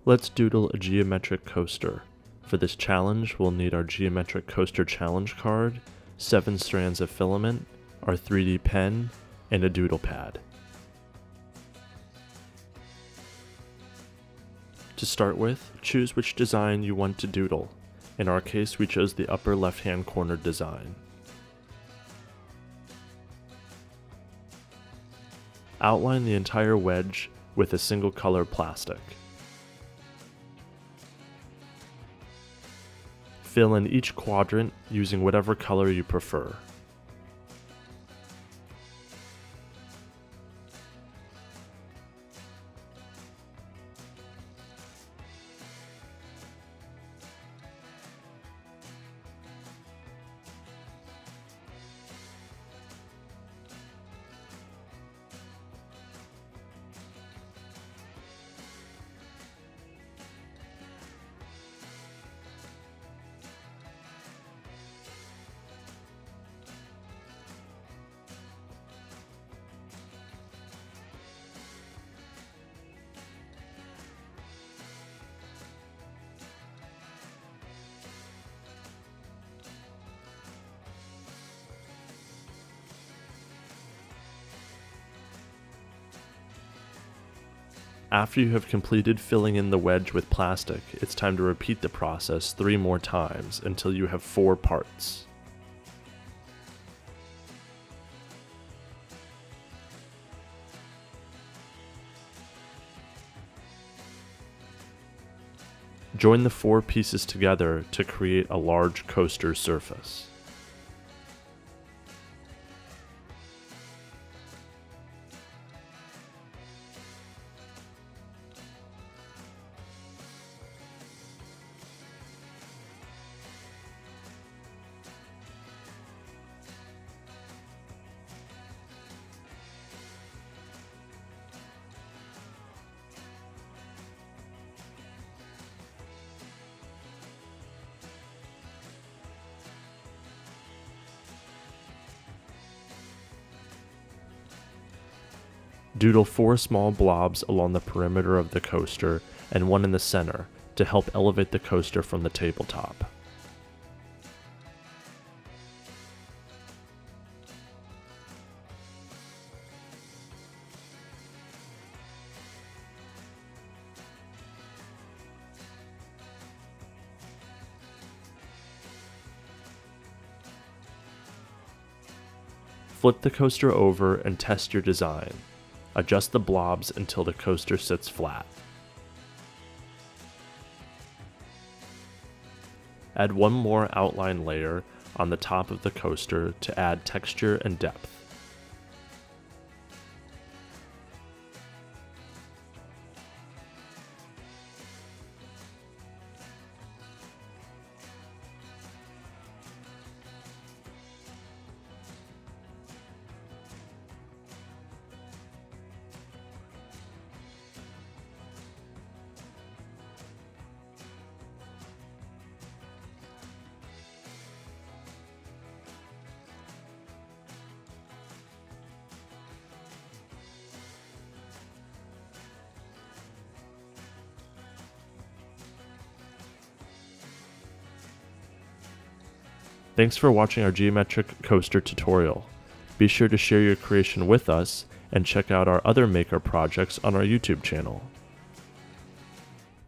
Let's doodle a geometric coaster. For this challenge, we'll need our geometric coaster challenge card, 7 strands of filament, our 3D pen, and a doodle pad. To start with, choose which design you want to doodle. In our case, we chose the upper left-hand corner design. Outline the entire wedge with a single color plastic. Fill in each quadrant using whatever color you prefer. After you have completed filling in the wedge with plastic, it's time to repeat the process 3 more times until you have 4 parts. Join the 4 pieces together to create a large coaster surface. Doodle 4 small blobs along the perimeter of the coaster and 1 in the center to help elevate the coaster from the tabletop. Flip the coaster over and test your design. Adjust the blobs until the coaster sits flat. Add 1 more outline layer on the top of the coaster to add texture and depth. Thanks for watching our geometric coaster tutorial. Be sure to share your creation with us and check out our other maker projects on our YouTube channel.